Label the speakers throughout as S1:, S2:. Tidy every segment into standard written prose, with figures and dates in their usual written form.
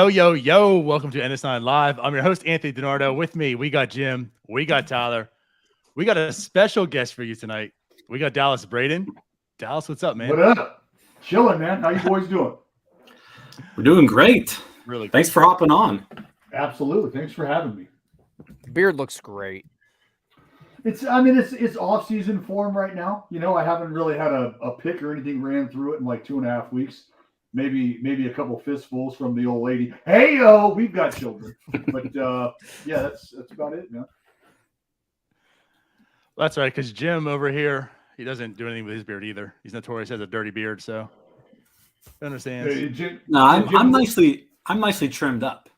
S1: Yo, welcome to NS9LIVE. I'm your host, Anthony DiNardo. With me, we got Jim, we got Tyler. We got a special guest for you tonight. We got Dallas Braden. Dallas, what's up, man?
S2: What up? Chilling, man. How you boys doing?
S3: We're doing great.
S1: Really
S3: Thanks for hopping on.
S2: Absolutely. Thanks for having me.
S4: The beard looks great.
S2: It's off-season form right now. You know, I haven't really had a pick or anything ran through it in like 2.5 weeks. Maybe a couple fistfuls from the old lady. Hey, we've got children. But, yeah, that's about it, man.
S1: That's right, because Jim over here, he doesn't do anything with his beard either. He's notorious as a dirty beard, so understands.
S3: I'm nicely trimmed up.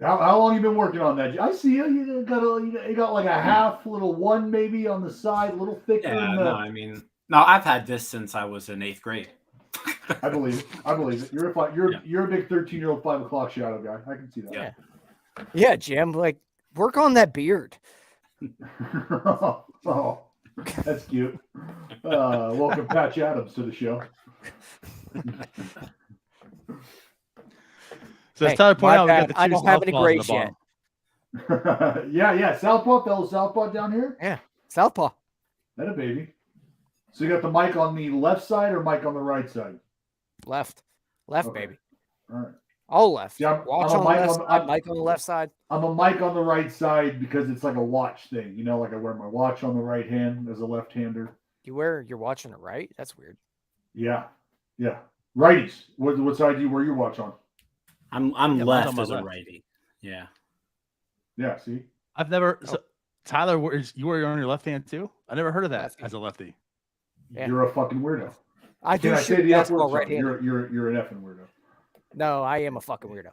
S2: How long you been working on that? I see you. You got like a half, little one maybe on the side, a little thicker.
S3: Yeah, I've had this since I was in 8th grade.
S2: I believe it. You're a big 13-year-old 5 o'clock shadow guy. I can see that.
S4: Yeah, Jim. Like, work on that beard.
S2: Oh, that's cute. Welcome Patch Adams to the show.
S1: So as Tyler pointed out, we got the two
S4: I don't have any
S1: southpaws
S4: grays yet.
S2: Yeah. Fellow Southpaw down here.
S4: Yeah, Southpaw.
S2: That a baby. So you got the mic on the left side or mic on the right side?
S4: Left,
S2: Okay.
S4: baby.
S2: All right.
S4: All left.
S2: Yeah,
S4: Watch on the left side, mic on the left side.
S2: I'm a mic on the right side because it's like a watch thing. You know, like I wear my watch on the right hand as a left-hander.
S4: You wear your watch on the right? That's weird.
S2: Yeah. Righties. What side do you wear your watch on?
S3: I'm left as a righty. Yeah.
S2: Yeah, see?
S1: I've never Tyler, you wear it on your left hand too? I never heard of that as a lefty.
S4: Yeah.
S2: You're a fucking weirdo.
S4: I do
S2: Can I
S4: shoot
S2: say the F
S4: basketball
S2: word?
S4: right-handed.
S2: You're an effing weirdo.
S4: No, I am a fucking weirdo.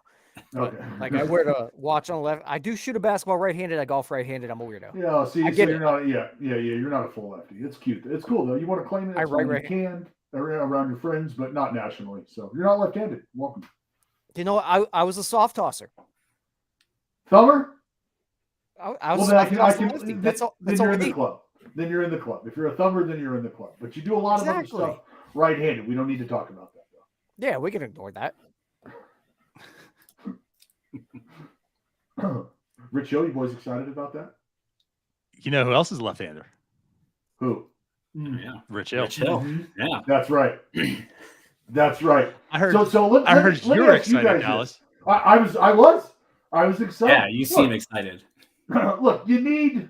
S2: Okay.
S4: Like, I wear the watch on the left. I do shoot a basketball right-handed. I golf right-handed. I'm a weirdo.
S2: Yeah, see,
S4: I get
S2: you're
S4: it.
S2: not. Yeah. You're not a full lefty. It's cute. It's cool though. You want to claim it? You can around your friends, but not nationally. So you're not left-handed. Welcome.
S4: You know, I was a soft tosser.
S2: Thumber?
S4: I was
S2: well,
S4: a soft tosser lefty. That's all.
S2: Then you're in the club. Then you're in the club. If you're a thumber, then you're in the club. But you do a lot of other stuff right-handed. We don't need to talk about that though.
S4: Yeah, we can ignore that.
S2: Rich Hill, you boys excited about that?
S1: You know who else is a left-hander?
S2: Who?
S3: Yeah,
S1: Rich Hill.
S2: Mm-hmm.
S3: Yeah,
S2: that's right. That's right.
S1: I heard.
S2: I heard
S1: you were excited, Dallas.
S2: I was excited.
S3: Yeah, you seem excited.
S2: Look, you need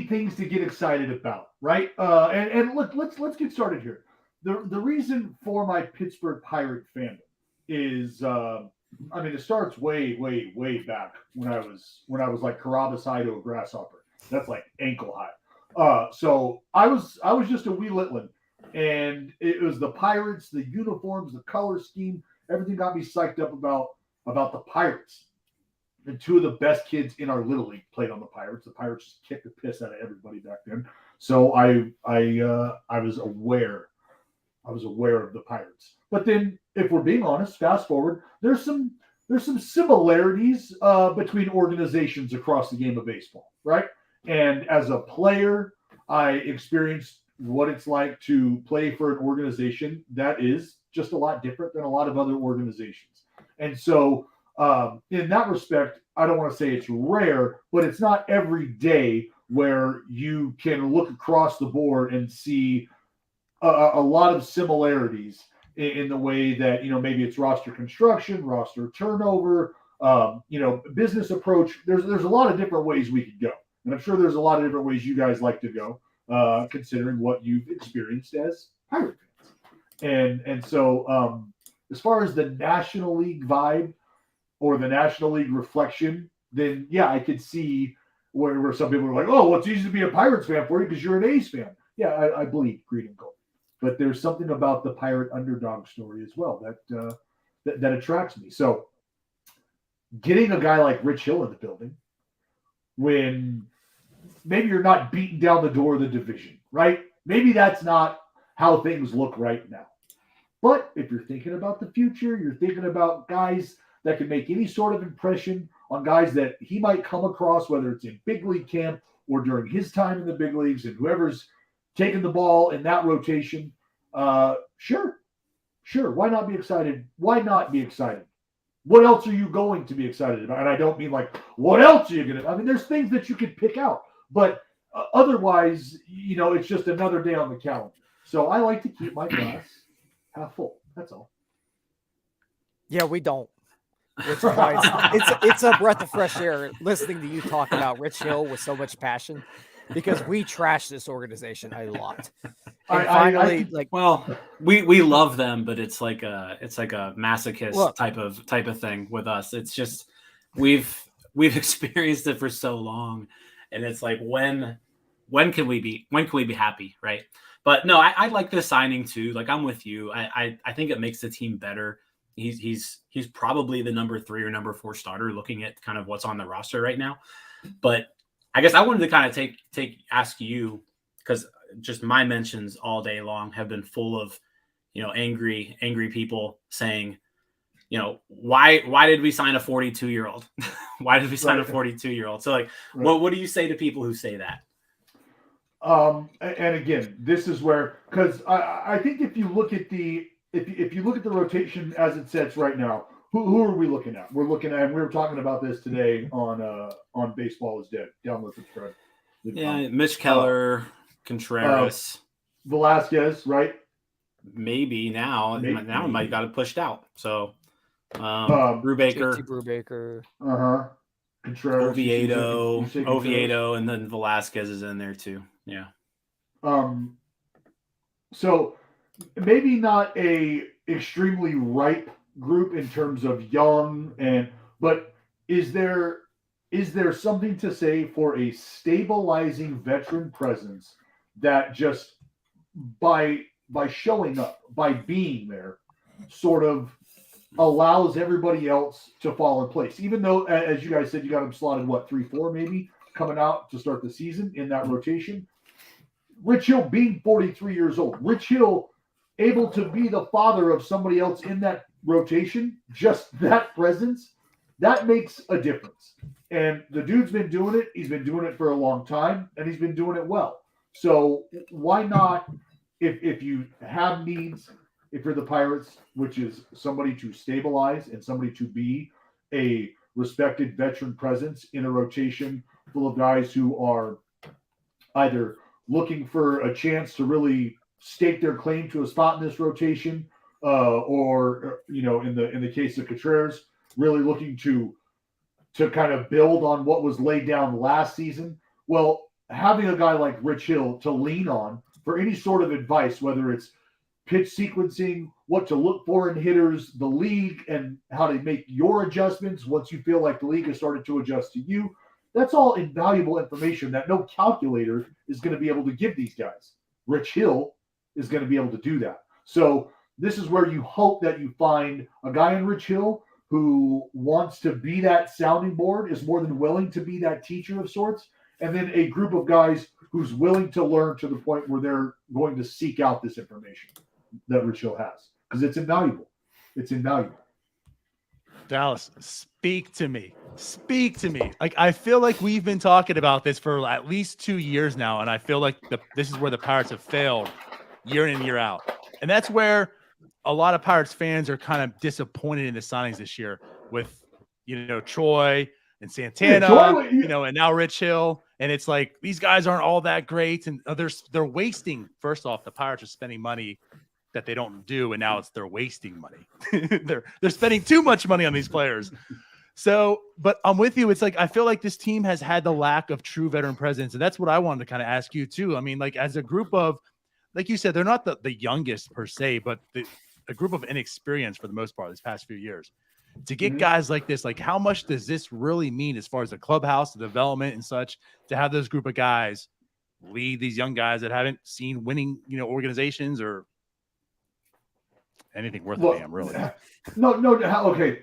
S2: things to get excited about, right? And look, let's get started here. The reason for my Pittsburgh Pirate fandom is, it starts way back when I was like Carabas high to a grasshopper. That's like ankle high. So I was just a wee litlin, and it was the Pirates, the uniforms, the color scheme, everything got me psyched up about the Pirates. And two of the best kids in our little league played on the Pirates. The Pirates just kicked the piss out of everybody back then. So I was aware of the Pirates. But then, if we're being honest, fast forward, there's some similarities between organizations across the game of baseball, right? And as a player, I experienced what it's like to play for an organization that is just a lot different than a lot of other organizations. And so, in that respect, I don't want to say it's rare, but it's not every day where you can look across the board and see a lot of similarities in the way that, maybe it's roster construction, roster turnover, business approach. There's a lot of different ways we could go. And I'm sure there's a lot of different ways you guys like to go, considering what you've experienced as Pirate fans. And so as far as the National League vibe or the National League reflection, then, yeah, I could see where some people are like, oh, well, it's easy to be a Pirates fan for you because you're an A's fan. yeah, I bleed green and gold. But there's something about the Pirate underdog story as well that attracts me. So getting a guy like Rich Hill in the building when maybe you're not beating down the door of the division, right? Maybe that's not how things look right now. But if you're thinking about the future, you're thinking about guys that can make any sort of impression on guys that he might come across, whether it's in big league camp or during his time in the big leagues, and whoever's taking the ball in that rotation, sure. Why not be excited? Why not be excited? What else are you going to be excited about? And I don't mean like, what else are you going to? I mean, there's things that you could pick out, but otherwise, it's just another day on the calendar. So I like to keep my glass half full. That's all.
S4: Yeah, we don't. Which is why it's a breath of fresh air listening to you talk about Rich Hill with so much passion, because we trash this organization a lot. And finally,
S3: we love them, but it's like a masochist type of thing with us. It's just we've experienced it for so long, and it's like when can we be happy, right? But no, I like this signing too. Like, I'm with you. I think it makes the team better. He's probably the number 3 or number 4 starter looking at kind of what's on the roster right now. But I guess I wanted to kind of ask you, because just my mentions all day long have been full of, angry people saying, why did we sign a 42-year-old? Why did we sign a 42-year-old? So like, what do you say to people who say that?
S2: And again, this is where, because I think if you look at the rotation as it sits right now, who are we looking at? We're looking at, and we were talking about this today on Baseball is Dead. Download, subscribe.
S3: Yeah, Mitch Keller, Contreras,
S2: Velasquez, right?
S3: Maybe now it might got it pushed out. So Brubaker,
S2: Contreras,
S3: Oviedo, and then Velasquez is in there too. Yeah.
S2: So maybe not a extremely ripe group in terms of young, but is there something to say for a stabilizing veteran presence that just by showing up, by being there, sort of allows everybody else to fall in place? Even though, as you guys said, you got them slotted 3-4 maybe coming out to start the season in that rotation. Rich Hill being 43 years old, Rich Hill able to be the father of somebody else in that rotation, just that presence, that makes a difference. And the dude's been doing it. He's been doing it for a long time, and he's been doing it well. So why not, if you have needs, if you're the Pirates, which is somebody to stabilize and somebody to be a respected veteran presence in a rotation full of guys who are either looking for a chance to really stake their claim to a spot in this rotation, or in the case of Contreras, really looking to kind of build on what was laid down last season. Well, having a guy like Rich Hill to lean on for any sort of advice, whether it's pitch sequencing, what to look for in hitters, the league, and how to make your adjustments once you feel like the league has started to adjust to you, that's all invaluable information that no calculator is going to be able to give these guys. Rich Hill is going to be able to do that. So this is where you hope that you find a guy in Rich Hill who wants to be that sounding board, is more than willing to be that teacher of sorts, and then a group of guys who's willing to learn to the point where they're going to seek out this information that Rich Hill has, because it's invaluable. It's invaluable.
S1: Dallas, speak to me. Like, I feel like we've been talking about this for at least 2 years now, and I feel like this is where the Pirates have failed year in and year out. And that's where a lot of Pirates fans are kind of disappointed in the signings this year with, Troy and Santana, and now Rich Hill. And it's like, these guys aren't all that great. And they're wasting. First off, the Pirates are spending money that they don't do, and now they're wasting money. they're spending too much money on these players. So, but I'm with you. It's like, I feel like this team has had the lack of true veteran presence. And that's what I wanted to kind of ask you too. I mean, like, as a group of, like you said, they're not the youngest per se, but a group of inexperienced for the most part these past few years. To get guys like this, like, how much does this really mean as far as the clubhouse, the development and such, to have those group of guys lead these young guys that haven't seen winning, organizations or anything worth a damn, really.
S2: No. Okay.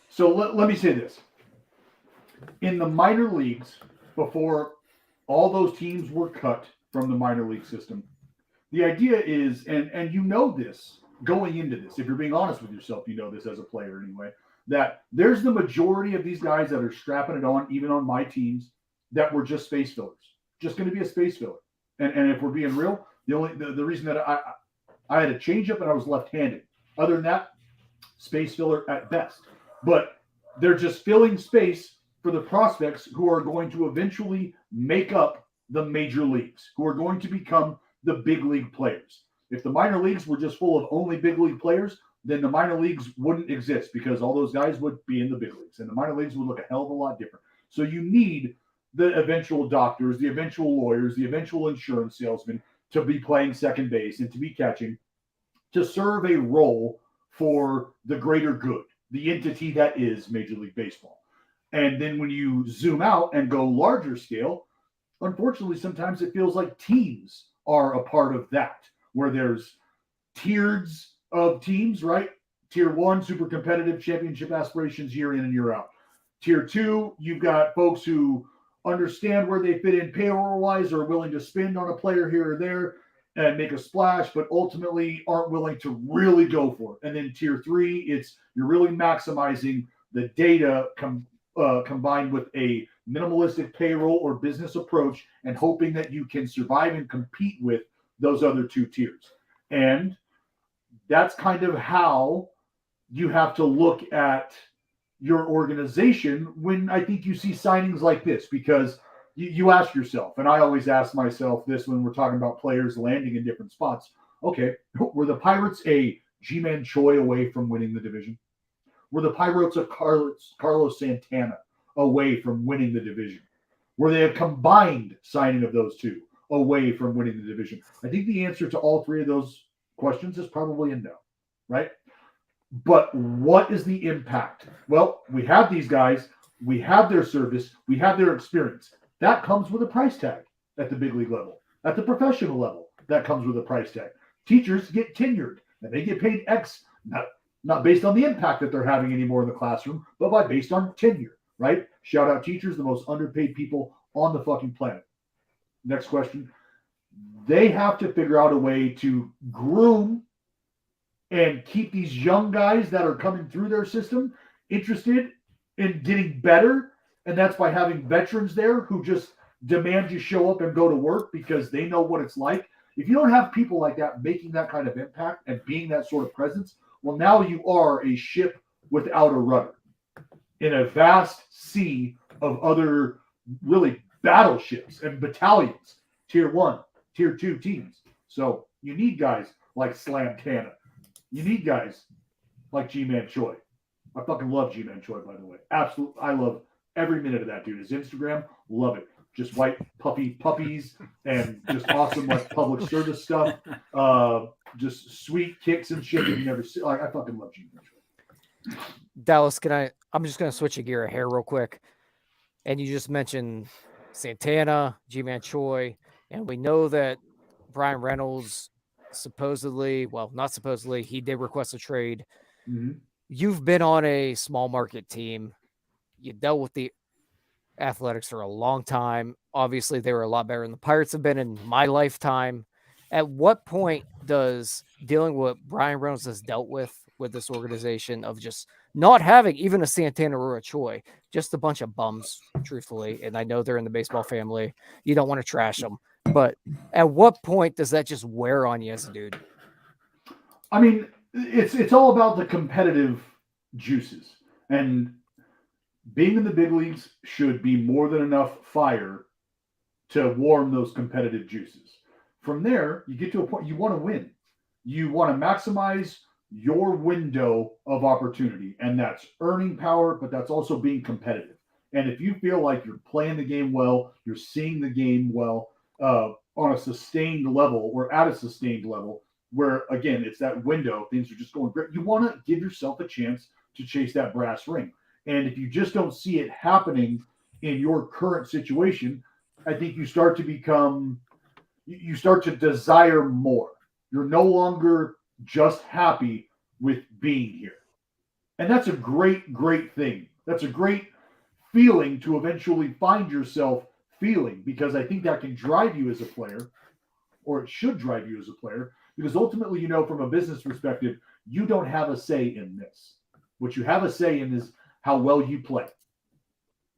S2: So let me say this. In the minor leagues, before all those teams were cut from the minor league system, the idea is, and you know this going into this, if you're being honest with yourself, you know this as a player anyway, that there's the majority of these guys that are strapping it on, even on my teams, that were just space fillers, just going to be a space filler. And if we're being real, the reason that I had a changeup and I was left-handed. Other than that, space filler at best. But they're just filling space for the prospects who are going to eventually make up the major leagues, who are going to become the big league players. If the minor leagues were just full of only big league players, then the minor leagues wouldn't exist because all those guys would be in the big leagues, and the minor leagues would look a hell of a lot different. So you need the eventual doctors, the eventual lawyers, the eventual insurance salesmen to be playing second base and to be catching, to serve a role for the greater good, the entity that is Major League Baseball. And then when you zoom out and go larger scale, unfortunately, sometimes it feels like teams are a part of that, where there's tiers of teams, right? Tier 1, super competitive, championship aspirations year in and year out. Tier 2, you've got folks who understand where they fit in payroll-wise, are willing to spend on a player here or there and make a splash, but ultimately aren't willing to really go for it. And then Tier 3, it's you're really maximizing the data combined with a minimalistic payroll or business approach and hoping that you can survive and compete with those other two tiers. And that's kind of how you have to look at your organization when I think you see signings like this, because you ask yourself, and I always ask myself this when we're talking about players landing in different spots. Okay, were the Pirates a G-Man Choi away from winning the division? Were the Pirates a Carlos Santana away from winning the division? Were they a combined signing of those two away from winning the division? I think the answer to all three of those questions is probably a no, right? But what is the impact? Well, we have these guys, we have their service, we have their experience. That comes with a price tag at the big league level. At the professional level, that comes with a price tag. Teachers get tenured, and they get paid X, not based on the impact that they're having anymore in the classroom, but based on tenure, right? Shout out teachers, the most underpaid people on the fucking planet. Next question. They have to figure out a way to groom and keep these young guys that are coming through their system interested in getting better. And that's by having veterans there who just demand you show up and go to work because they know what it's like. If you don't have people like that making that kind of impact and being that sort of presence, well, now you are a ship without a rudder in a vast sea of other really battleships and battalions, tier 1, tier 2 teams. So you need guys like Slam Tana. You need guys like G-Man Choi. I fucking love G-Man Choi, by the way. Absolutely. I love every minute of that dude. His Instagram, love it. Just white puppy puppies and just awesome like public service stuff. Just sweet kicks and shit that you never see. Like, I fucking love G-Man Choi.
S4: Dallas, I'm just going to switch a gear here real quick. And you just mentioned Santana, G-Man Choi, and we know that Brian Reynolds supposedly, well, not supposedly, he did request a trade.
S2: Mm-hmm.
S4: You've been on a small market team. You dealt with the Athletics for a long time. Obviously, they were a lot better than the Pirates have been in my lifetime. At what point does dealing with what Brian Reynolds has dealt with this organization of just not having even a Santana or a Choi, just a bunch of bums, truthfully, and I know they're in the baseball family. You don't want to trash them. But at what point does that just wear on you as a dude?
S2: I mean, it's all about the competitive juices. And being in the big leagues should be more than enough fire to warm those competitive juices. From there, you get to a point you want to win. You want to maximize your window of opportunity, and that's earning power, but that's also being competitive. And if you feel like you're playing the game well, you're seeing the game well on a sustained level or at a sustained level, where, again, it's that window, things are just going great. You want to give yourself a chance to chase that brass ring. And if you just don't see it happening in your current situation, I think you start to become, you start to desire more. You're no longer just happy with being here. And that's a great, great thing. That's a great feeling to eventually find yourself feeling, because I think that can drive you as a player, or it should drive you as a player, because ultimately, from a business perspective, you don't have a say in this. What you have a say in is how well you play.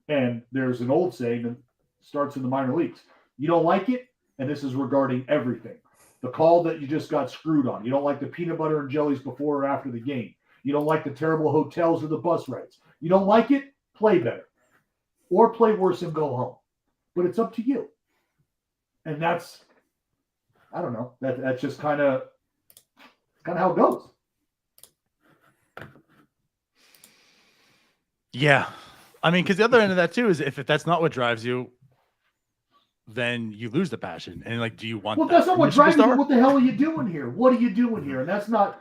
S2: And there's an old saying that starts in the minor leagues. You don't like it, and this is regarding everything. The call that you just got screwed on. You don't like the peanut butter and jellies before or after the game. You don't like the terrible hotels or the bus rides. You don't like it, play better. Or play worse and go home. But it's up to you. And that's, I don't know, that's just kind of how it goes.
S1: Yeah. I mean, because the other end of that too is if that's not what drives you, then you lose the passion. And like, do you want
S2: that's not what drives you. What the hell are you doing here? What are you doing here? And that's not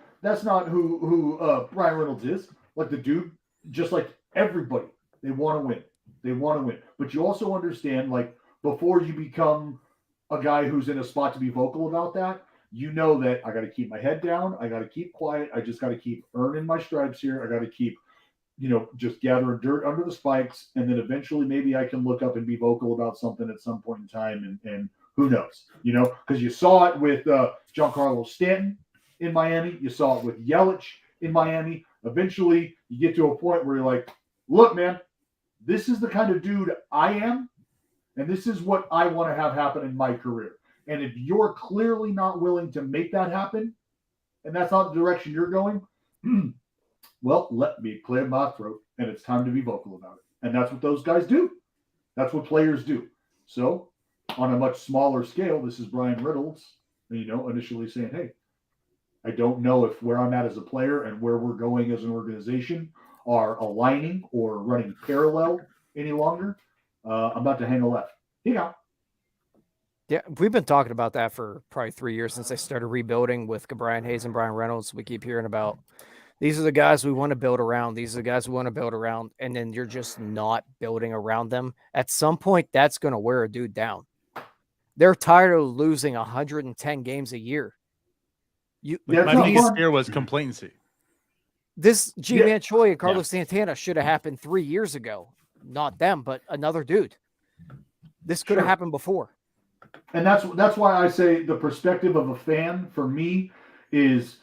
S2: who Brian Reynolds is. Like the dude, just like everybody, they want to win. They want to win. But you also understand, like, before you become a guy who's in a spot to be vocal about that, you know that I got to keep my head down. I got to keep quiet. I just got to keep earning my stripes here. I got to keep, just gathering dirt under the spikes. And then eventually maybe I can look up and be vocal about something at some point in time. And who knows, because you saw it with Giancarlo Stanton in Miami. You saw it with Yelich in Miami. Eventually you get to a point where you're like, look, man, this is the kind of dude I am, and this is what I want to have happen in my career. And if you're clearly not willing to make that happen, and that's not the direction you're going, well, let me clear my throat, and it's time to be vocal about it. And that's what those guys do. That's what players do. So, on a much smaller scale, this is Brian Reynolds, initially saying, hey, I don't know if where I'm at as a player and where we're going as an organization are aligning or running parallel any longer. I'm about to hang a left. Yeah,
S4: we've been talking about that for probably 3 years since they started rebuilding with Brian Hayes and Brian Reynolds. We keep hearing about these are the guys we want to build around. These are the guys we want to build around. And then you're just not building around them. At some point, that's going to wear a dude down. They're tired of losing 110 games a year.
S1: My biggest fear was complacency.
S4: This G-Man Choi and Carlos Santana should have happened 3 years ago. Not them, but another dude. This could have happened before.
S2: And that's why I say the perspective of a fan for me is,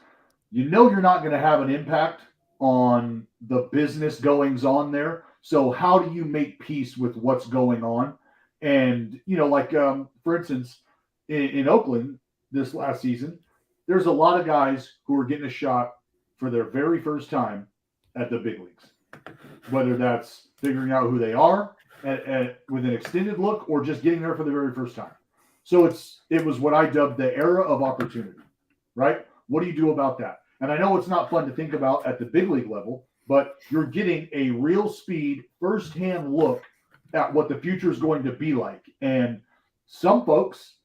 S2: you're not going to have an impact on the business goings on there. So how do you make peace with what's going on? And, for instance, in Oakland this last season, there's a lot of guys who are getting a shot for their very first time at the big leagues, whether that's figuring out who they are with an extended look or just getting there for the very first time. So it was what I dubbed the era of opportunity, right? What do you do about that? And I know it's not fun to think about at the big league level, but you're getting a real speed, firsthand look at what the future is going to be like. And some folks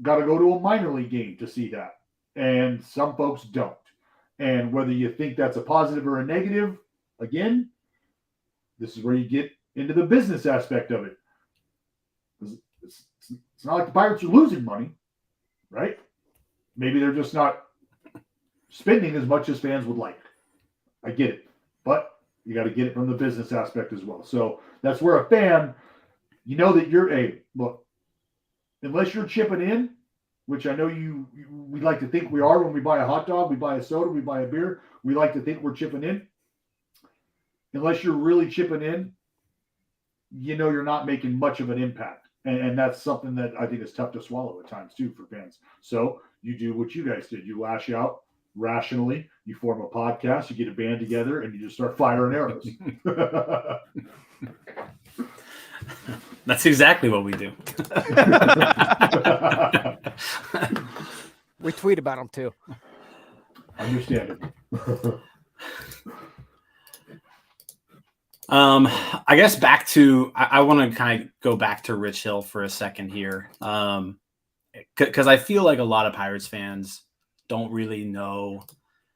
S2: got to go to a minor league game to see that. And some folks don't. And whether you think that's a positive or a negative, again, this is where you get into the business aspect of it. It's not like the Pirates are losing money, right? Maybe they're just not spending as much as fans would like. I get it. But you got to get it from the business aspect as well. So that's where a fan, that you're look, unless you're chipping in, which I know we like to think we are when we buy a hot dog, we buy a soda, we buy a beer. We like to think we're chipping in. Unless you're really chipping in, you're not making much of an impact. And that's something that I think is tough to swallow at times too for fans. So you do what you guys did. You lash out rationally. You form a podcast. You get a band together, and you just start firing arrows.
S3: That's exactly what we do.
S4: We tweet about them too.
S2: Understandable.
S3: I guess back to I want to kind of go back to Rich Hill for a second here, because I feel like a lot of Pirates fans don't really know.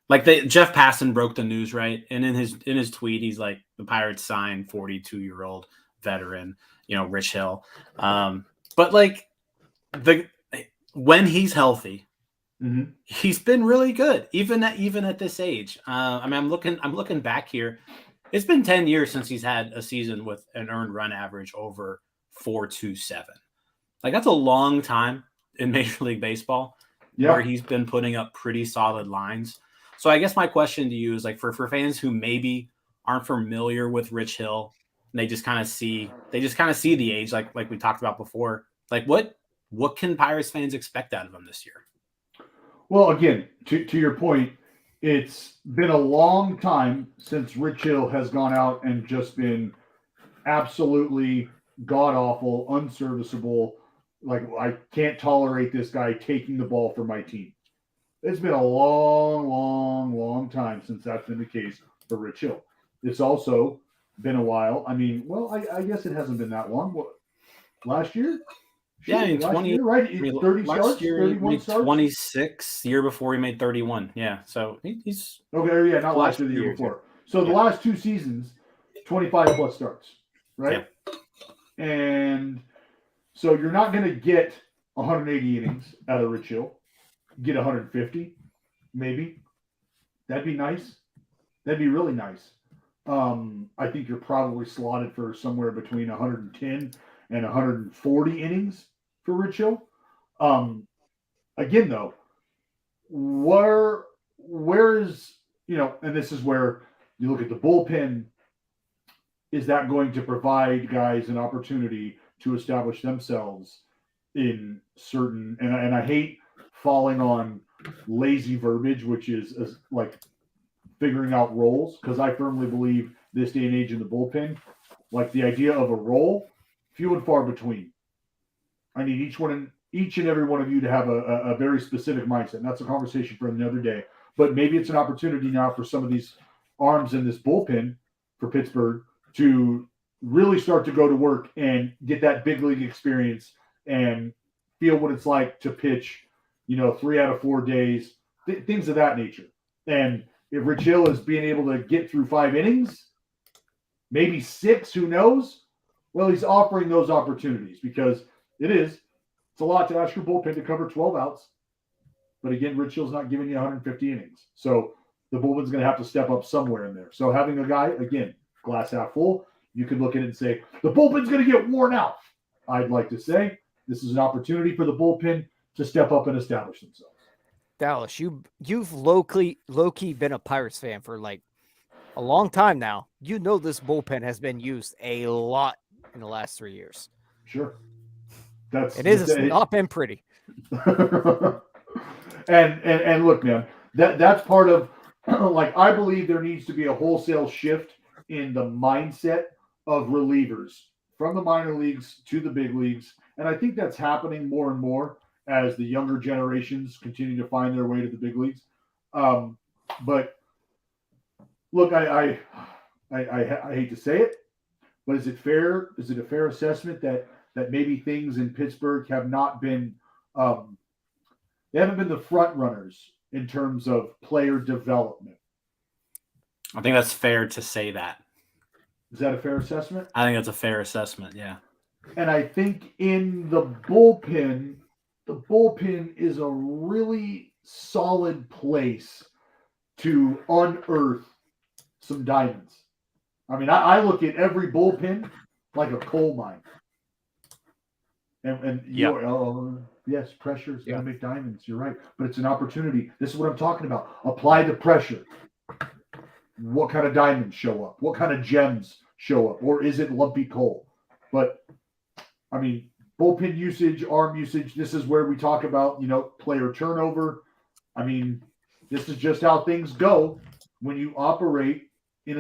S3: Like Jeff Passan broke the news, right? And in his tweet, he's like, the Pirates signed 42-year-old veteran, Rich Hill. But like when he's healthy, he's been really good, even at this age. I mean, I'm looking back here. It's been 10 years since he's had a season with an earned run average over 4.27. Like that's a long time in Major League Baseball where he's been putting up pretty solid lines. So I guess my question to you is like for fans who maybe aren't familiar with Rich Hill, and they just kind of see the age, like we talked about before. Like what can Pirates fans expect out of him this year?
S2: Well, again, to your point, it's been a long time since Rich Hill has gone out and just been absolutely god-awful, unserviceable. Like, I can't tolerate this guy taking the ball from my team. It's been a long, long, long time since that's been the case for Rich Hill. It's also been a while. I mean, well, I guess it hasn't been that long. What, last year?
S3: Yeah, in 20
S2: year, right? 30 starts,
S3: year,
S2: 31 starts.
S3: 26, the year before he made 31. Yeah, so he's
S2: okay. Yeah, not last year, the year before. So the last two seasons, 25 plus starts, right? Yeah. And so you're not going to get 180 innings out of Rich Hill. Get 150, maybe. That'd be nice. That'd be really nice. I think you're probably slotted for somewhere between 110 and 140 innings for Rich Hill. Again, though, where is, and this is where you look at the bullpen, is that going to provide guys an opportunity to establish themselves in certain, and I hate falling on lazy verbiage, which is like figuring out roles, because I firmly believe this day and age in the bullpen, like the idea of a role, few and far between. I need each and every one of you to have a very specific mindset. And that's a conversation for another day. But maybe it's an opportunity now for some of these arms in this bullpen for Pittsburgh to really start to go to work and get that big league experience and feel what it's like to pitch, 3 out of 4 days, things of that nature. And if Rich Hill is being able to get through 5 innings, maybe 6, who knows? Well, he's offering those opportunities because it's a lot to ask your bullpen to cover 12 outs. But again, Rich Hill's not giving you 150 innings. So the bullpen's going to have to step up somewhere in there. So having a guy, again, glass half full, you can look at it and say, the bullpen's going to get worn out. I'd like to say this is an opportunity for the bullpen to step up and establish themselves.
S4: Dallas, you've low-key been a Pirates fan for like a long time now. You know this bullpen has been used a lot in the last 3 years.
S2: Sure.
S4: It's not been pretty.
S2: and look, man, that's part of like I believe there needs to be a wholesale shift in the mindset of relievers from the minor leagues to the big leagues. And I think that's happening more and more as the younger generations continue to find their way to the big leagues. But look, I hate to say it, but is it fair? Is it a fair assessment that maybe things in Pittsburgh have not been, they haven't been the front runners in terms of player development?
S3: I think that's fair to say that.
S2: Is that a fair assessment?
S3: I think that's a fair assessment, yeah.
S2: And I think in the bullpen is a really solid place to unearth some diamonds. I mean, I look at every bullpen like a coal mine. And yes, pressure is going to make diamonds. You're right. But it's an opportunity. This is what I'm talking about. Apply the pressure. What kind of diamonds show up? What kind of gems show up? Or is it lumpy coal? But, I mean, bullpen usage, arm usage, this is where we talk about, player turnover. I mean, this is just how things go when you operate in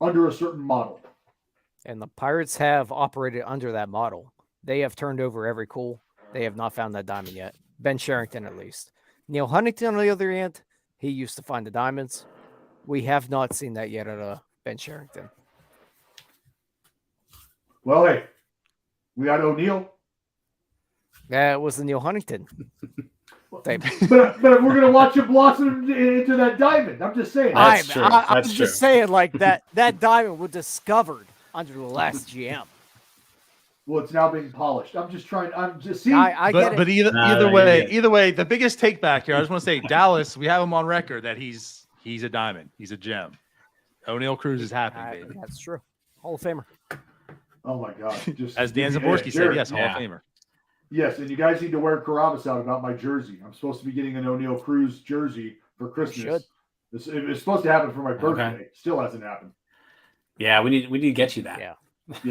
S2: under a certain model.
S4: And the Pirates have operated under that model. They have turned over every coal. They have not found that diamond yet. Ben Sherrington, at least. Neil Huntington, on the other hand, he used to find the diamonds. We have not seen that yet out of Ben Sherrington.
S2: Well, hey, we got O'Neill.
S4: Yeah, it was the Neil Huntington.
S2: but we're going to watch him blossom into that diamond. I'm just saying.
S3: That's true.
S4: I'm just saying, like, that diamond was discovered under the last GM.
S2: Well, it's now being polished. I'm just see.
S4: I get it.
S1: But either way, the biggest take back here, I just want to say, Dallas, we have him on record that he's a diamond. He's a gem. O'Neal Cruz is happy, baby.
S4: That's true. Hall of Famer.
S2: Oh my God! Just
S1: as Dan Zaborski said, yes, Hall of Famer.
S2: Yes, and you guys need to wear Carabas out about my jersey. I'm supposed to be getting an O'Neal Cruz jersey for Christmas. It's supposed to happen for my birthday.
S3: Okay.
S2: Still hasn't happened.
S3: Yeah, we need to get you that.
S2: Yeah.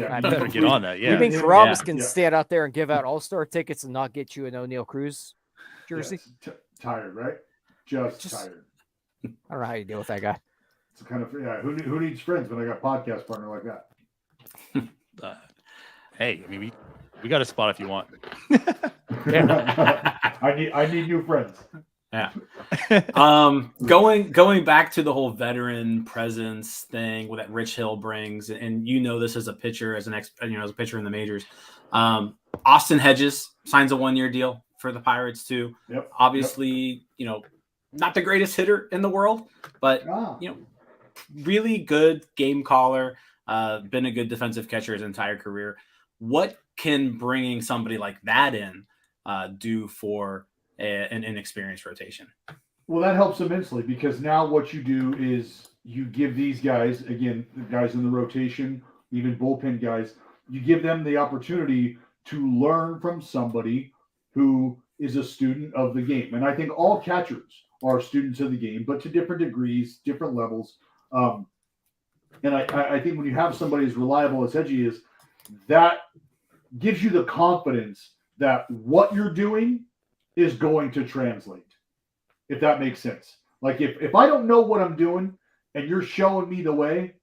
S1: I better get on that. Yeah.
S4: You mean Carabas can stand out there and give out All-Star tickets and not get you an O'Neal Cruz jersey?
S2: Yes. Tired, right? Just tired.
S4: I don't know how you deal with that guy.
S2: It's kind of who needs friends when I got a podcast partner like that?
S1: Hey, I mean, we got a spot if you want.
S2: I need new friends.
S3: Yeah. Going back to the whole veteran presence thing that Rich Hill brings, and this as a pitcher, as a pitcher in the majors. Austin Hedges signs a 1-year deal for the Pirates too.
S2: Yep.
S3: Obviously, not the greatest hitter in the world, but really good game caller. Been a good defensive catcher his entire career. What can bringing somebody like that in do for an inexperienced rotation?
S2: Well, that helps immensely because now what you do is you give these guys, again, the guys in the rotation, even bullpen guys, you give them the opportunity to learn from somebody who is a student of the game. And I think all catchers are students of the game, but to different degrees, different levels. And I think when you have somebody as reliable as Hedgie is, that gives you the confidence that what you're doing is going to translate, if that makes sense. Like if I don't know what I'm doing and you're showing me the way,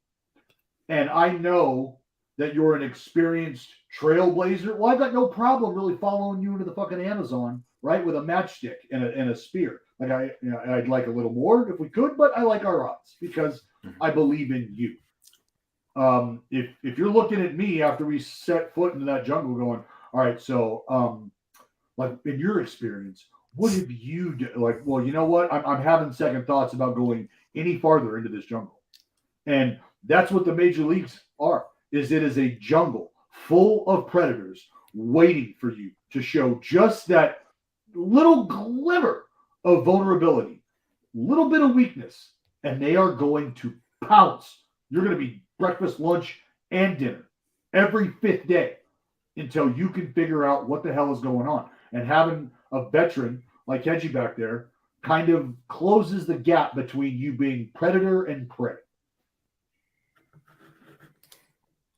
S2: and I know that you're an experienced trailblazer, well, I've got no problem really following you into the fucking Amazon, right, with a matchstick and a spear. Like I'd like a little more if we could, but I like our odds because I believe in you. If you're looking at me after we set foot into that jungle going, all right, so like in your experience, what have you done? Like, well, you know what? I'm having second thoughts about going any farther into this jungle. And that's what the major leagues are, is it is a jungle full of predators waiting for you to show just that little glimmer of vulnerability, little bit of weakness, and they are going to pounce. You're going to be breakfast, lunch, and dinner every 5th day until you can figure out what the hell is going on. And having a veteran like Hedgie back there kind of closes the gap between you being predator and prey.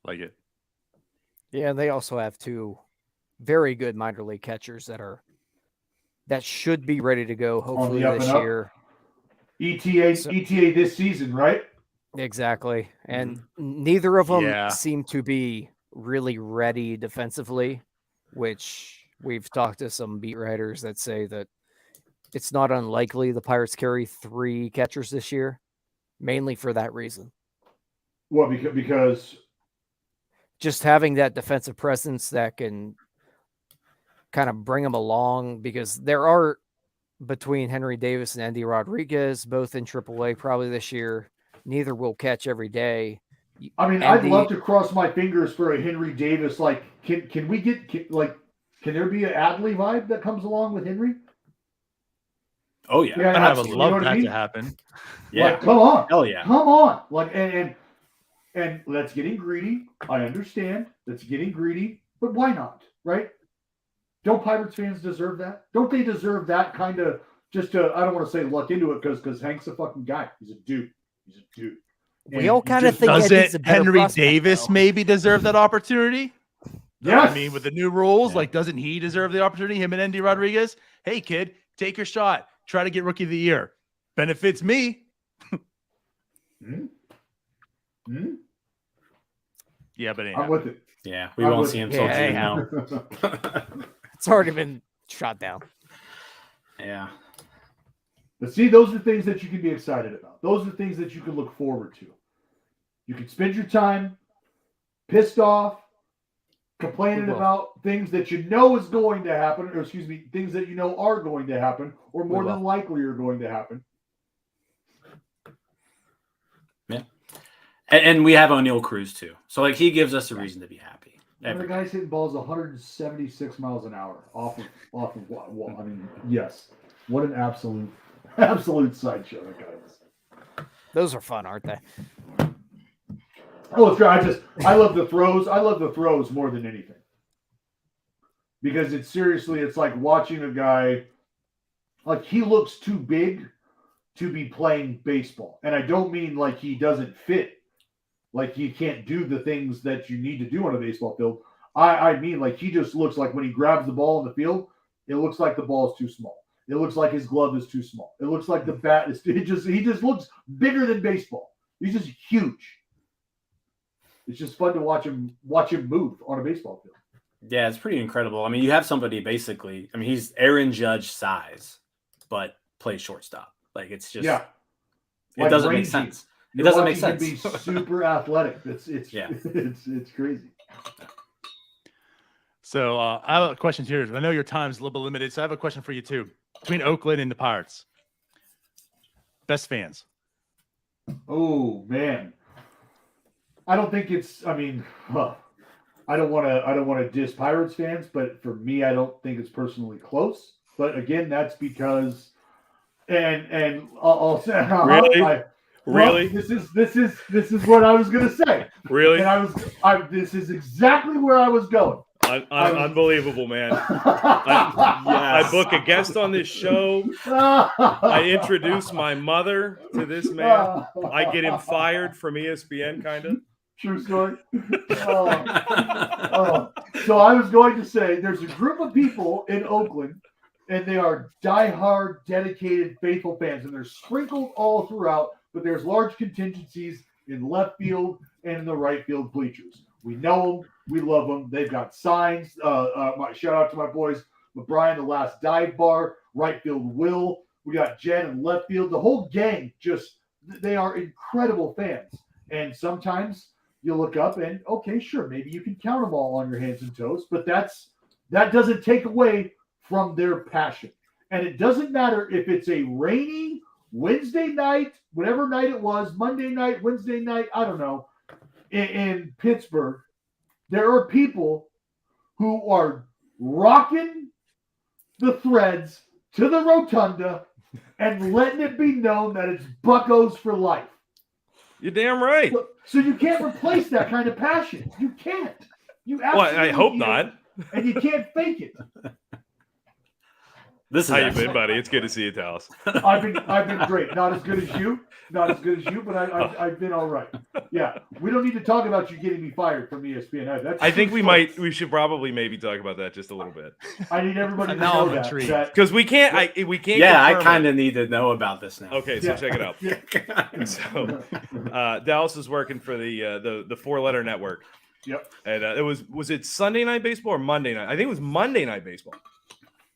S1: Like it.
S4: Yeah, and they also have 2 very good minor league catchers that should be ready to go hopefully this year.
S2: ETA this season, right?
S4: Exactly. And neither of them seem to be really ready defensively, which we've talked to some beat writers that say that it's not unlikely the Pirates carry 3 catchers this year, mainly for that reason.
S2: Well, because
S4: just having that defensive presence that can kind of bring them along, because there are, between Henry Davis and Andy Rodriguez, both in AAA probably this year, neither will catch every day.
S2: I mean, I'd love to cross my fingers for a Henry Davis. Like, can we get can there be an Adley vibe that comes along with Henry?
S3: Oh yeah,
S1: I would love that to happen.
S2: Yeah, like, come on,
S3: hell yeah,
S2: come on. Like, and that's getting greedy. I understand that's getting greedy, but why not? Right? Don't Pirates fans deserve that? Don't they deserve that kind of just to? I don't want to say luck into it because Hank's a fucking guy. He's a dude. He's a dude.
S4: We all kind of think
S1: doesn't Henry Davis maybe deserve that opportunity?
S2: Yeah,
S1: I mean, with the new rules, like, doesn't he deserve the opportunity? Him and Andy Rodriguez. Hey, kid, take your shot. Try to get Rookie of the Year. Benefits me. Yeah, but anyhow.
S2: I'm with it.
S3: Yeah, we won't see him till June now.
S4: It's already been shot down.
S3: Yeah.
S2: But see, those are things that you can be excited about. Those are things that you can look forward to. You can spend your time pissed off, complaining about things that you know is going to happen, or things that you know are going to happen, or more than likely are going to happen.
S3: Yeah. And we have O'Neal Cruz too. So like he gives us a reason to be happy.
S2: And the guy's hitting balls 176 miles an hour off of what? I mean, yes. What an absolute sideshow that guy is.
S4: Those are fun, aren't they?
S2: Oh, it's great. I love the throws. I love the throws more than anything. Because it's like watching a guy, like he looks too big to be playing baseball. And I don't mean like he doesn't fit, like he can't do the things that you need to do on a baseball field. I mean like he just looks like when he grabs the ball in the field, it looks like the ball is too small. It looks like his glove is too small. It looks like the bat is he just looks bigger than baseball. He's just huge. It's just fun to watch him move on a baseball field.
S3: Yeah, it's pretty incredible. I mean, you have somebody basically. I mean, he's Aaron Judge size, but plays shortstop. Like it's just it
S2: like
S3: doesn't
S2: rangy.
S3: make sense. It
S2: You're
S3: doesn't make
S2: watching
S3: sense.
S2: him be super athletic. It's crazy.
S1: So I have a question here. I know your time's a little bit limited, so I have a question for you too. Between Oakland and the Pirates, best fans.
S2: Oh man, I don't think it's. I mean, I don't want to diss Pirates fans, but for me, I don't think it's personally close. But again, that's because, and I'll say,
S5: Really?
S2: This is what I was gonna say.
S5: Really?
S2: And this is exactly where I was going.
S5: Unbelievable, man. I book a guest on this show. I introduce my mother to this man. I get him fired from ESPN, kind of.
S2: True story. So I was going to say there's a group of people in Oakland, and they are diehard, dedicated, faithful fans, and they're sprinkled all throughout, but there's large contingencies in left field and in the right field bleachers. We know them. We love them. They've got signs. Shout out to my boys, Brian, the last dive bar, right field Will. We got Jen in left field. The whole gang they are incredible fans. And sometimes you look up and, okay, sure, maybe you can count them all on your hands and toes, but that doesn't take away from their passion. And it doesn't matter if it's a rainy Wednesday night, whatever night it was, Monday night, Wednesday night, I don't know, in Pittsburgh, there are people who are rocking the threads to the Rotunda and letting it be known that it's Buccos for life.
S5: You're damn right.
S2: So you can't replace that kind of passion. You can't. You absolutely
S5: I hope
S2: can't.
S5: not.
S2: And you can't fake it.
S3: This is
S5: How you been, buddy? It's good to see you, Dallas.
S2: I've been great. Not as good as you, but I've been all right. Yeah, we don't need to talk about you getting me fired from ESPN.
S5: I think we should probably maybe talk about that just a little bit.
S2: I need everybody to
S1: Now
S2: know
S1: I'm intrigued.
S2: that.
S5: Because we can't. We can't.
S3: Yeah, I
S5: confirm
S3: kind
S5: it.
S3: of need to know about this now.
S5: Okay, so check it out.
S2: Yeah.
S5: So Dallas is working for the four-letter network.
S2: Yep.
S5: And it was it Sunday Night Baseball or Monday night? I think it was Monday Night Baseball.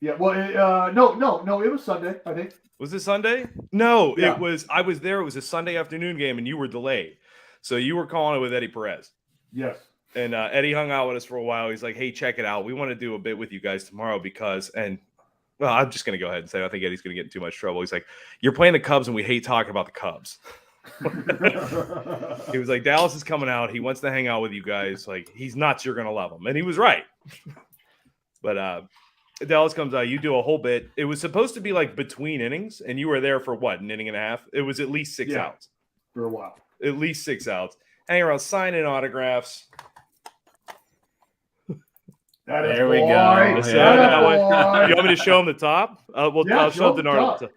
S2: Yeah. Well, no. It was Sunday, I think.
S5: Was it Sunday? No,
S2: Yeah.
S5: It was. I was there. It was a Sunday afternoon game, and you were delayed. So you were calling it with Eddie Perez.
S2: Yes.
S5: And Eddie hung out with us for a while. He's like, "Hey, check it out. We want to do a bit with you guys tomorrow because." And well, I'm just gonna go ahead and say I think Eddie's gonna get in too much trouble. He's like, "You're playing the Cubs, and we hate talking about the Cubs." He was like, "Dallas is coming out. He wants to hang out with you guys. Like, he's nuts. You're gonna love him." And he was right. But Dallas comes out. You do a whole bit. It was supposed to be like between innings, and you were there for what, an inning and a half? It was at least 6 outs.
S2: For a while.
S5: At least 6 outs. Hanging around, signing autographs.
S3: There we go.
S5: Yeah, that one.
S2: boy.
S5: You want me to show him the top? I'll show
S2: the
S5: Denard.
S2: top.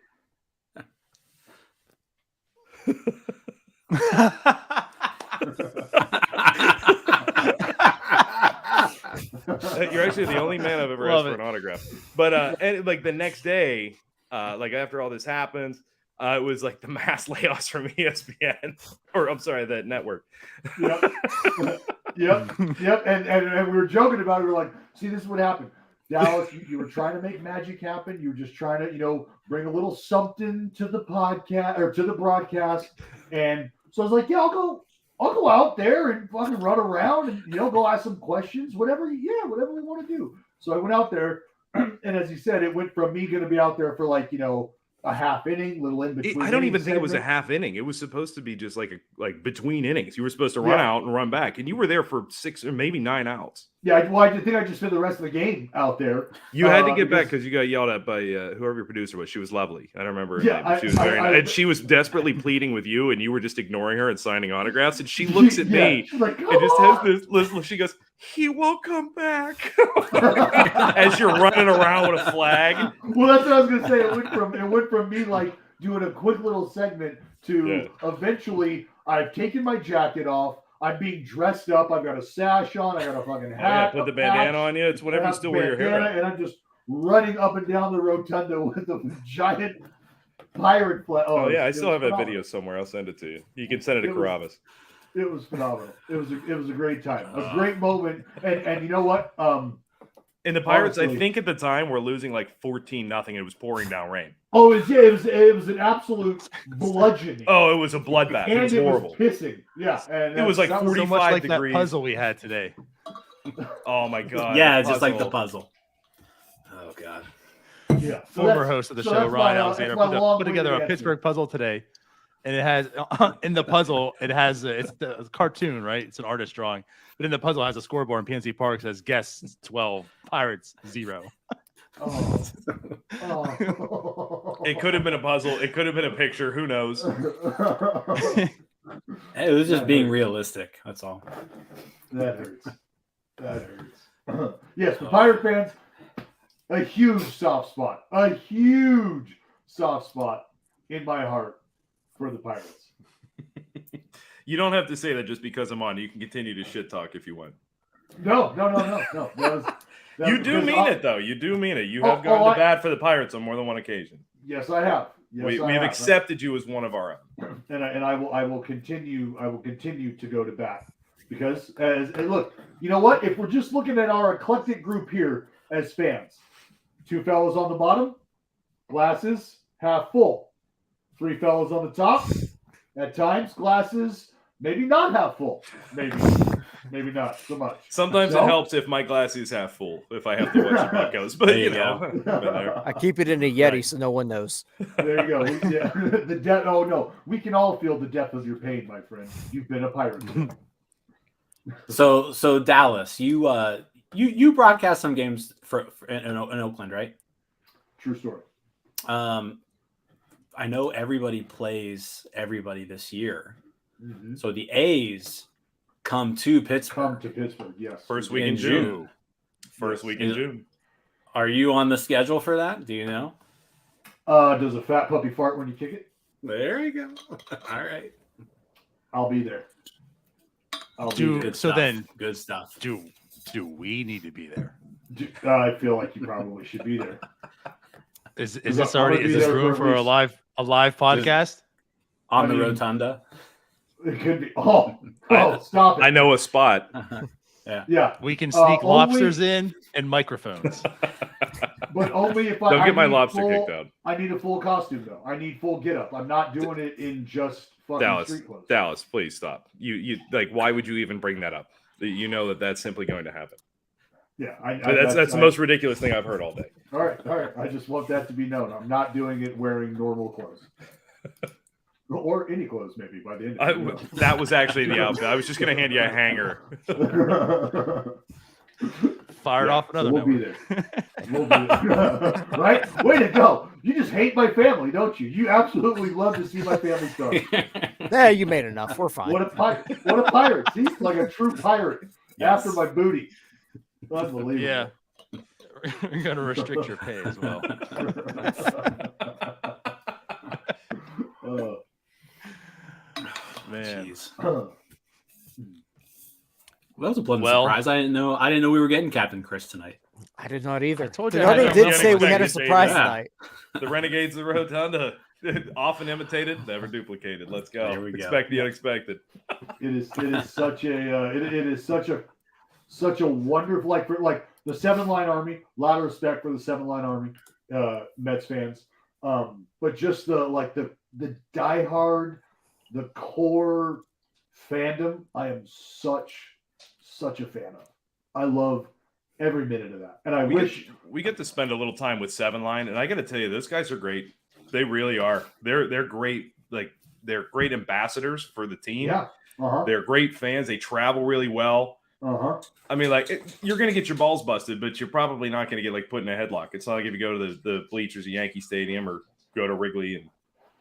S5: You're actually the only man I've ever asked for an autograph. But and like the next day, like after all this happens, it was like the mass layoffs from ESPN, or I'm sorry, that network.
S2: Yep. And we were joking about it. We were like, see, this is what happened. Dallas, you were trying to make magic happen. You were just trying to, bring a little something to the podcast or to the broadcast. And so I was like, yeah, I'll go out there and fucking run around and, go ask some questions, whatever we want to do. So I went out there, and as he said, it went from me going to be out there for like, a half inning, little in between.
S5: I don't even think it was a half inning. It was supposed to be just like between innings. You were supposed to run out and run back, and you were there for 6 or maybe 9 outs.
S2: Yeah, I think I just spent the rest of the game out there.
S5: You had to get back because you got yelled at by whoever your producer was. She was lovely. I don't remember her name. She was very nice. And she was desperately pleading with you, and you were just ignoring her and signing autographs. And she looks at me
S2: like,
S5: and just has this. She goes, "He won't come back." As you're running around with a flag.
S2: Well, that's what I was gonna say. It went from me like doing a quick little segment to eventually I've taken my jacket off. I'm being dressed up. I've got a sash on. I got a fucking hat.
S5: Put the bandana on you. It's whatever you still wear your hair out.
S2: And I'm just running up and down the rotunda with a giant pirate flag.
S5: Oh yeah, I still have that video somewhere. I'll send it to you. You can send it to Carabas.
S2: It was phenomenal. It was a great time, a great moment. And you know what?
S5: And the Pirates, honestly, I think at the time were losing like 14-0. It was pouring down rain.
S2: Oh, it was an absolute bludgeoning.
S5: Oh, it was a bloodbath. It was horrible.
S2: It was pissing. Yeah, and
S5: it was like 45
S1: so much like
S5: degrees.
S1: That puzzle we had today.
S5: Oh my god.
S3: Yeah, just like the puzzle. Oh god.
S2: Yeah.
S1: Former host of the show, Ryan Alexander, put together a Pittsburgh puzzle today, and it has in the puzzle it's the cartoon, right? It's an artist drawing, but in the puzzle it has a scoreboard. And PNC Park says guests 12, Pirates 0.
S2: Oh.
S5: It could have been a puzzle. It could have been a picture. Who knows?
S3: It was just being realistic. That's all.
S2: That hurts. Yes, the Pirate fans, a huge soft spot. A huge soft spot in my heart for the Pirates.
S5: You don't have to say that just because I'm on. You can continue to shit talk if you want.
S2: No.
S5: You do mean it, though. You do mean it. You have gone to bat for the Pirates on more than one occasion.
S2: Yes, I have.
S5: We have accepted you as one of our own.
S2: And I will continue to go to bat because and look, you know what? If we're just looking at our eclectic group here as fans, two fellas on the bottom, glasses half full. Three fellas on the top, at times glasses maybe not half full. Maybe not so much.
S5: Sometimes it helps if my glass is half full, if I have to watch the Buccos. But you know,
S4: I keep it in a Yeti so no one knows.
S2: There you go. The depth. Oh no, we can all feel the depth of your pain, my friend. You've been a pirate.
S3: So Dallas, you broadcast some games in Oakland, right?
S2: True story.
S3: I know everybody plays everybody this year.
S2: Mm-hmm.
S3: So the A's come to Pittsburgh.
S2: Yes.
S5: First week in June. First week in June.
S3: Are you on the schedule for that? Do you know?
S2: Does a fat puppy fart when you kick it?
S3: There you go. All right.
S2: I'll be there.
S3: Good stuff.
S1: Do we need to be there?
S2: I feel like you probably should be there.
S1: Is this room for a live podcast
S3: on the Rotunda?
S2: It could be. Oh, stop it!
S5: I know a spot.
S2: Yeah.
S1: We can sneak lobsters in and microphones.
S2: But only if
S5: Don't get my lobster kicked out.
S2: I need a full costume though. I need full get up. I'm not doing it in just fucking street clothes.
S5: Dallas, please stop. You like, why would you even bring that up? You know that that's simply going to happen.
S2: Yeah,
S5: that's the most ridiculous thing I've heard all day.
S2: All right. I just want that to be known. I'm not doing it wearing normal clothes. Or any clothes, maybe, by the end of it.
S5: That was actually the outfit. I was just going to hand you a hanger.
S1: Fired off another
S2: We'll be there. Right? Way to go. You just hate my family, don't you? You absolutely love to see my family start.
S4: Yeah, you made enough. We're fine.
S2: What a pirate. See? Like a true pirate. Yes. After my booty. Unbelievable.
S1: Yeah. We're going to restrict your pay as well. Man.
S3: Jeez. Well, that was a pleasant surprise. I didn't know we were getting Captain Chris tonight.
S4: I did not either.
S1: I told you.
S4: The did say we had a surprise tonight.
S5: The Renegades of Rotunda, often imitated, never duplicated. Let's go.
S3: There we go.
S5: Expect the unexpected.
S2: It is such a wonderful like the 7-line army. A lot of respect for the 7-line army, Mets fans. But just the diehard, the core fandom, I am such a fan of. I love every minute of that, and
S5: we get to spend a little time with 7-line, and I got to tell you, those guys are great. They really are. They're great. Like, they're great ambassadors for the team.
S2: Yeah,
S5: They're great fans. They travel really well. I mean, like you're going to get your balls busted, but you're probably not going to get like put in a headlock. It's not like if you go to the bleachers at Yankee Stadium or go to Wrigley and.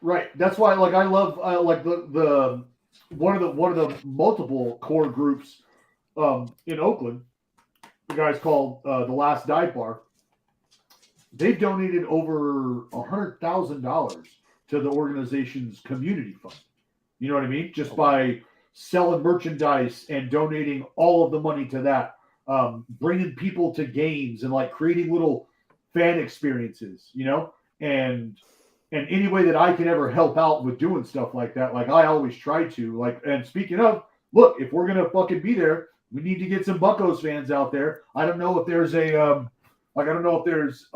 S2: Right. That's why, like, I love like the one of the multiple core groups in Oakland. The guys called the Last Dive Bar. They've donated over $100,000 to the organization's community fund. You know what I mean? Just by selling merchandise and donating all of the money to that, bringing people to games and like creating little fan experiences, you know, and any way that I can ever help out with doing stuff like that, like I always try to. Like, and speaking of, look, if we're gonna fucking be there, we need to get some Buccos fans out there. I don't know if there's a like I don't know if there's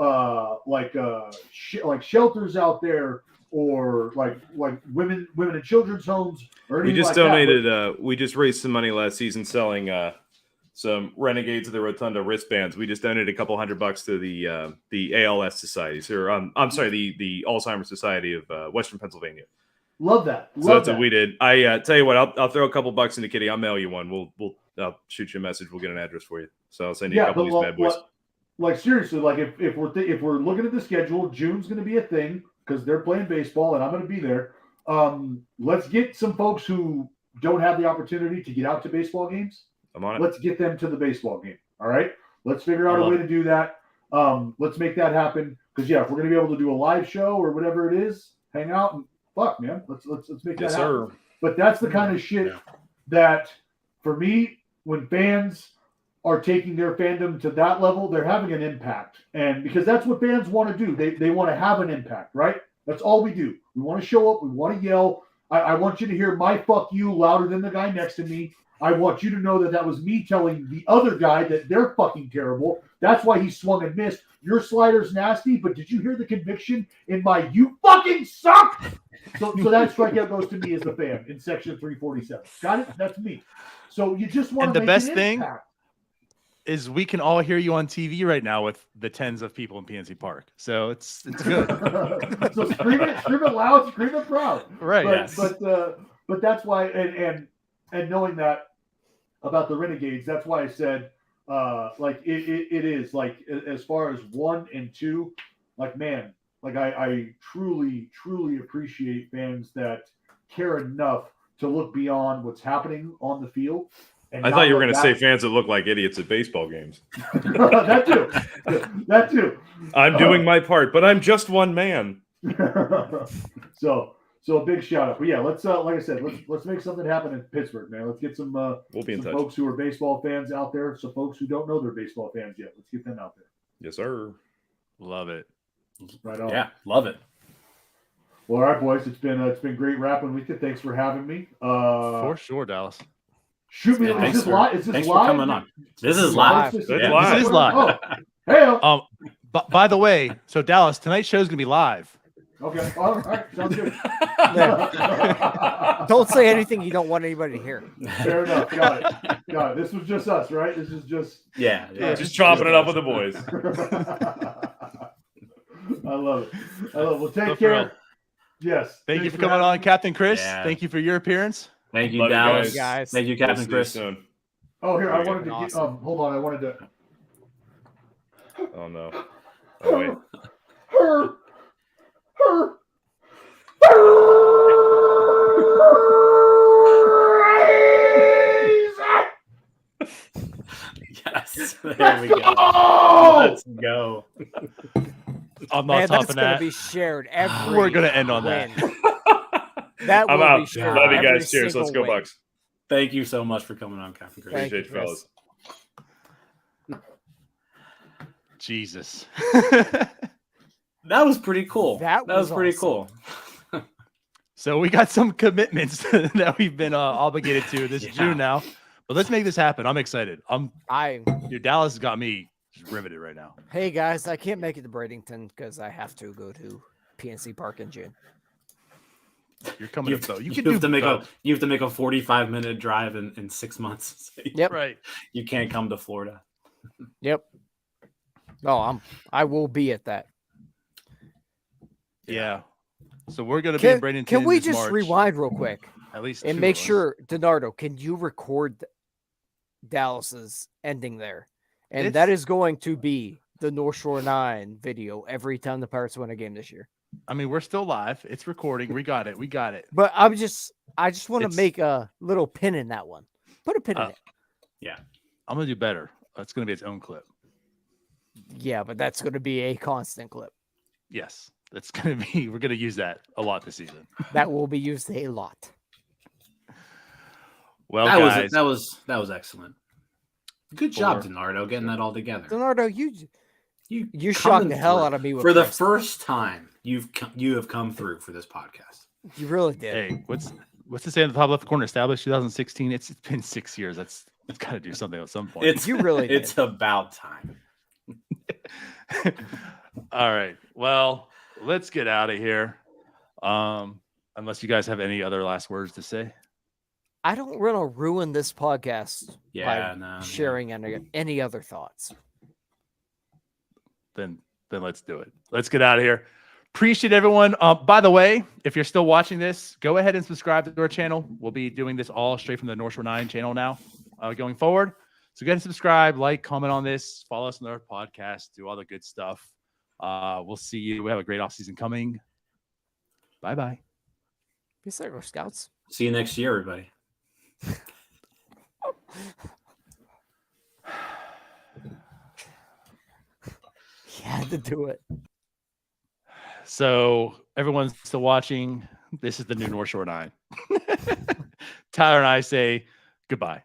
S2: like shelters out there or like women and children's homes or anything.
S5: We just
S2: like
S5: donated.
S2: That.
S5: We just raised some money last season selling some Renegades of the Rotunda wristbands. We just donated a couple $100 to the ALS societies, or I'm sorry, the Alzheimer's Society of Western Pennsylvania.
S2: Love that.
S5: So that's what we did. I tell you what, I'll throw a couple bucks into Kitty. I'll mail you one. I'll shoot you a message. We'll get an address for you. So I'll send you a couple of these bad boys.
S2: Like seriously, like if we're looking at the schedule, June's going to be a thing because they're playing baseball and I'm going to be there. Let's get some folks who don't have the opportunity to get out to baseball games.
S5: I'm on it.
S2: Let's get them to the baseball game. All right. Let's figure out a way to do that. Let's make that happen. Because if we're going to be able to do a live show or whatever it is, hang out and fuck, man. Let's make that happen.
S5: Sir.
S2: But that's the kind of shit that, for me, when fans are taking their fandom to that level, they're having an impact. And because that's what fans want to do. They want to have an impact, right? That's all we do. We want to show up. We want to yell. I want you to hear my fuck you louder than the guy next to me. I want you to know that was me telling the other guy that they're fucking terrible. That's why he swung and missed. Your slider's nasty, but did you hear the conviction in my "you fucking suck"? So that strikeout goes to me as the fan in section 347. Got it? That's me. So you just want to make
S1: best
S2: an
S1: thing
S2: impact.
S1: Is we can all hear you on TV right now with the tens of people in PNC Park. So it's good.
S2: So scream it loud, scream it proud.
S1: Right.
S2: But that's why, and knowing that about the Renegades, that's why I said, like it is like as far as 1 and 2, like man, like I truly appreciate fans that care enough to look beyond what's happening on the field.
S5: I thought you were going to say fans that look like idiots at baseball games.
S2: that too.
S5: I'm doing my part, but I'm just one man.
S2: So a big shout out. But yeah, let's like I said, let's make something happen in Pittsburgh, man. Let's get some
S5: we'll be in
S2: some
S5: touch.
S2: folks who are baseball fans out there. Some folks who don't know they're baseball fans yet. Let's get them out there.
S5: Yes, sir.
S1: Love it.
S2: Right on.
S3: Yeah, love it.
S2: Well, all right, boys. It's been great rapping with you. Thanks for having me.
S1: For sure, Dallas.
S2: Shoot me.
S3: Yeah,
S2: Is this live? Is this
S3: thanks
S2: live?
S3: for coming on. This is live.
S2: This
S5: It's live.
S1: This is live.
S2: Oh, hey.
S1: By the way, so Dallas, tonight's show is gonna be live.
S2: Okay. All right. Sounds good.
S4: Don't say anything you don't want anybody to hear.
S2: Fair enough. Got it. This was just us, right? This is just.
S3: Yeah.
S5: Just chopping it up with the boys.
S2: I love it. Well, take
S1: So for
S2: care.
S1: real.
S2: Yes.
S1: Thank you
S2: Thanks
S1: for coming
S2: having
S1: on,
S2: me.
S1: Captain Chris.
S3: Yeah.
S1: Thank you for your appearance.
S3: Thank you,
S5: Love you
S3: Dallas.
S4: guys.
S3: Thank you,
S5: We'll
S3: Captain
S5: see you
S3: Chris.
S5: soon.
S2: Oh, here I
S5: Okay.
S2: wanted to get.
S4: Awesome.
S2: Hold on. I wanted to.
S5: Oh no. Oh wait.
S2: Her.
S3: Yes. There we go. Let's go.
S1: I'm not
S4: Man, that's
S1: topping
S4: going to
S1: that.
S4: be shared every
S1: We're gonna end on that.
S4: win. That
S5: I'm
S4: will
S5: out.
S4: be shared
S5: Love you
S4: every
S5: guys. Cheers. Let's go,
S4: single win.
S5: Bucks.
S3: Thank you so much for coming on, Captain Chris.
S4: Thank you,
S5: Appreciate you,
S4: Chris.
S5: fellas.
S1: Jesus.
S3: That was pretty cool.
S4: That
S3: was
S4: was
S3: pretty
S4: awesome.
S3: cool.
S1: So we got some commitments that we've been obligated to this June now. But let's make this happen. I'm excited. Dude, Dallas has got me just riveted right now.
S4: Hey guys, I can't make it to Bradenton because I have to go to PNC Park in June.
S1: You're coming
S3: You
S1: to both.
S3: you
S1: can
S3: have
S1: do
S3: to make
S1: both.
S3: you have to make a 45-minute drive in 6 months. So
S4: Yep.
S1: Right.
S3: You can't come to Florida.
S4: Yep. No, I will be at that.
S1: Yeah. So we're gonna be in Bradenton.
S4: Can we
S1: this
S4: just
S1: March.
S4: rewind real quick
S1: At least
S4: and
S1: two
S4: make
S1: of us.
S4: sure, Donardo, can you record Dallas's ending there. And that is going to be the North Shore 9 video every time the Pirates win a game this year.
S1: I mean, we're still live. It's recording. We got it.
S4: But I just want to make a little pin in that one. Put a pin in it.
S3: Yeah.
S1: I'm going to do better. It's going to be its own clip.
S4: Yeah, but that's going to be a constant clip.
S1: Yes. That's going to be, we're going to use that a lot this season.
S4: That will be used a lot.
S1: Well,
S3: that
S1: guys.
S3: was excellent. Good job, DiNardo, getting that all together.
S4: DiNardo, you shocked the hell out of me with
S3: for the first time. You have come through for this podcast.
S4: You really did.
S1: Hey, what's the say in the top left corner? Established 2016. It's been 6 years. It's got to do something at some point.
S4: You really did.
S3: It's about time.
S1: All right. Well, let's get out of here. Unless you guys have any other last words to say.
S4: I don't want to ruin this podcast
S3: by
S4: sharing any other thoughts.
S1: Then let's do it. Let's get out of here. Appreciate everyone. By the way, if you're still watching this, go ahead and subscribe to our channel. We'll be doing this all straight from the North Shore 9 channel now going forward. So go ahead and subscribe, like, comment on this, follow us on our podcast, do all the good stuff. We'll see you. We have a great offseason coming. Bye-bye.
S4: Peace out, Girl Scouts.
S3: See you next year, everybody.
S4: He had to do it.
S1: So everyone's still watching. This is the new North Shore 9. Tyler and I say goodbye.